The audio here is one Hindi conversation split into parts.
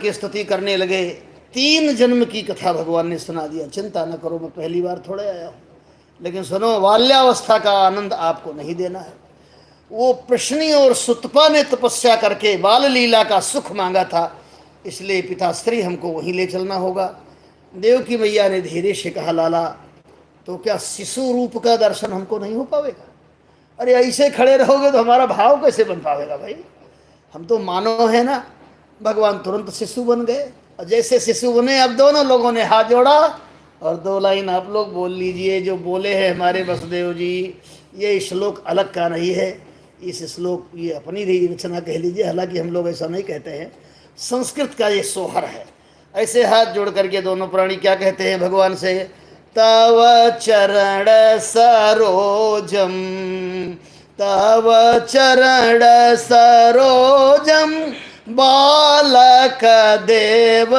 की स्तुति करने लगे। 3 जन्म की कथा भगवान ने सुना दिया। चिंता न करो, मैं पहली बार थोड़े आया हूँ, लेकिन सुनो, बाल्यावस्था का आनंद आपको नहीं देना है। वो प्रश्नी और सुतपा ने तपस्या करके बाल लीला का सुख मांगा था, इसलिए पिताश्री हमको वहीं ले चलना होगा। देव की मैया ने धीरे से कहा, लाला तो क्या शिशु रूप का दर्शन हमको नहीं हो पाएगा? अरे ऐसे खड़े रहोगे तो हमारा भाव कैसे बन पाएगा भाई? हम तो मानव है ना। भगवान तुरंत शिशु बन गए, और जैसे शिशु बने अब दोनों लोगों ने हाथ जोड़ा और 2 लाइन आप लोग बोल लीजिए जो बोले हैं हमारे वसुदेव जी। ये श्लोक अलग का नहीं है, इस श्लोक ये अपनी रचना कह लीजिए, हालांकि हम लोग ऐसा नहीं कहते हैं, संस्कृत का ये सोहर है। ऐसे हाथ जोड़ करके दोनों प्राणी क्या कहते हैं भगवान से? तव चरण सरोजम, तव चरण सरोजम बालक देव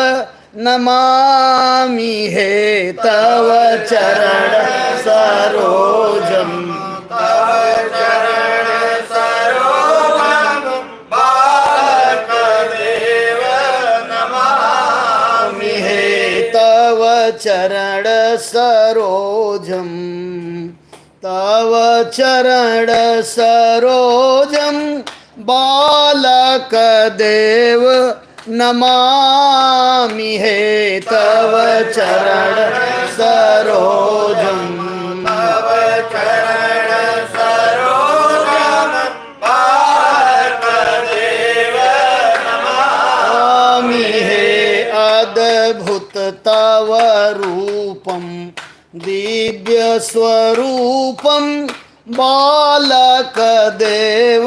नमामि हे। तव चरण सरोजम, तव चरण सरोजम बालक देव नमामि हे। तव चरण सरोजम, तव चरण सरोजम बालक देव नमामि हे। तव चरण सरोजम, तव चरण सरोजम बालक देव नमामि हे। अद्भुत तव रूपम दिव्य स्वरूपम बालक देव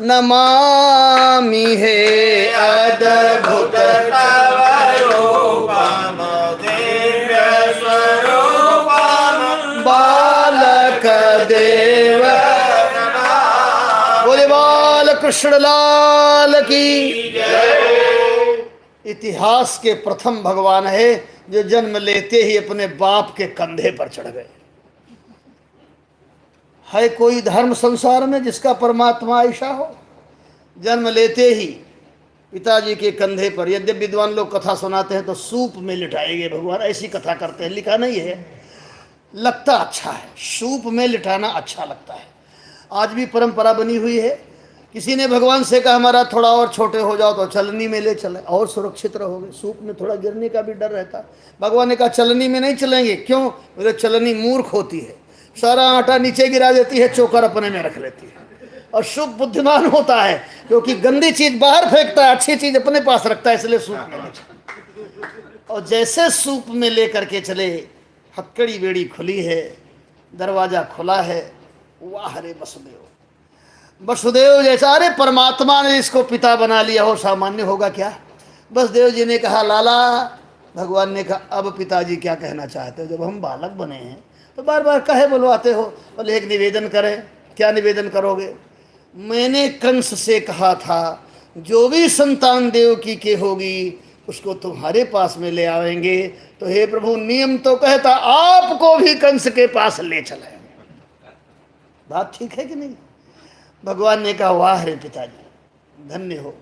नमामि हे। अद्भुत तव रूपम दिव्य स्वरूपम बालक देव। बोले बाल कृष्ण लाल की जय। इतिहास के प्रथम भगवान है जो जन्म लेते ही अपने बाप के कंधे पर चढ़ गए। है कोई धर्म संसार में जिसका परमात्मा ऐसा हो? जन्म लेते ही पिताजी के कंधे पर। यद्यपि विद्वान लोग कथा सुनाते हैं तो सूप में लिटाएंगे भगवान, ऐसी कथा करते हैं, लिखा नहीं है, लगता अच्छा है, सूप में लिटाना अच्छा लगता है। आज भी परंपरा बनी हुई है। किसी ने भगवान से कहा हमारा थोड़ा और छोटे हो जाओ तो चलनी में ले चले और सुरक्षित रहोगे, सूप में थोड़ा गिरने का भी डर रहता। भगवान ने कहा चलनी में नहीं चलेंगे। क्यों? बोले चलनी मूर्ख होती है, सारा आटा नीचे गिरा देती है, चोकर अपने में रख लेती है। और सूप बुद्धिमान होता है क्योंकि गंदी चीज बाहर फेंकता है, अच्छी चीज अपने पास रखता है, इसलिए सूप में ले चले। और जैसे सूप में ले करके चले, हथकड़ी बेड़ी खुली है, दरवाजा खुला है। वाह रे वसुदेव, वसुदेव जैसा। अरे परमात्मा ने इसको पिता बना लिया हो, सामान्य होगा क्या? वसुदेव जी ने कहा लाला। भगवान ने कहा अब पिताजी क्या कहना चाहते हो? जब हम बालक बने हैं तो बार बार कहे बुलवाते हो? बोले एक निवेदन करें। क्या निवेदन करोगे? मैंने कंस से कहा था जो भी संतान देवकी के होगी उसको तुम्हारे पास में ले आएंगे। तो हे प्रभु, नियम तो कहता आपको भी कंस के पास ले चले। बात ठीक है कि नहीं? भगवान ने कहा वाह रे पिताजी, धन्य हो।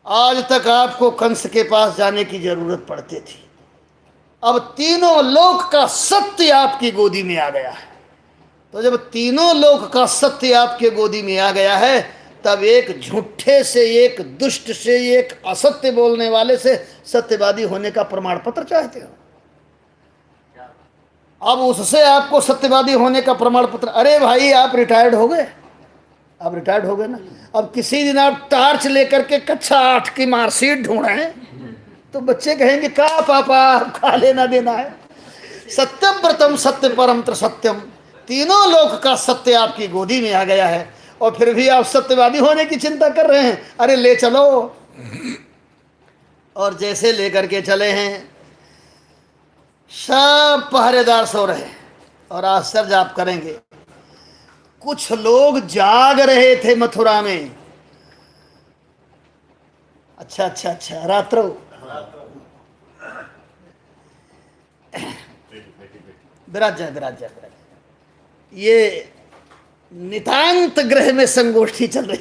आज तक आपको कंस के पास जाने की जरूरत पड़ती थी, अब तीनों लोक का सत्य आपकी गोदी में आ गया है। तो जब तीनों लोक का सत्य आपके गोदी में आ गया है, तब एक झूठे से, एक दुष्ट से, एक असत्य बोलने वाले से सत्यवादी होने का प्रमाण पत्र चाहते हो? अब उससे आपको सत्यवादी होने का प्रमाण पत्र। अरे भाई आप रिटायर्ड हो गए, आप रिटायर्ड हो गए ना। अब किसी दिन आप टार्च लेकर के कक्षा 8 की मार्कशीट ढूंढे तो बच्चे कहेंगे का पापा खा लेना देना है। सत्यम व्रतम सत्य परम त्र सत्यम, तीनों लोक का सत्य आपकी गोदी में आ गया है और फिर भी आप सत्यवादी होने की चिंता कर रहे हैं। अरे ले चलो। और जैसे लेकर के चले हैं, सब पहरेदार सो रहे और आश्चर्य आप करेंगे, कुछ लोग जाग रहे थे मथुरा में। अच्छा अच्छा अच्छा, रात्रो विराज जाए, विराज जाए, विराज जाए। ये नितांत ग्रह में संगोष्ठी चल रही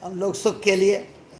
हम लोग सुख के लिए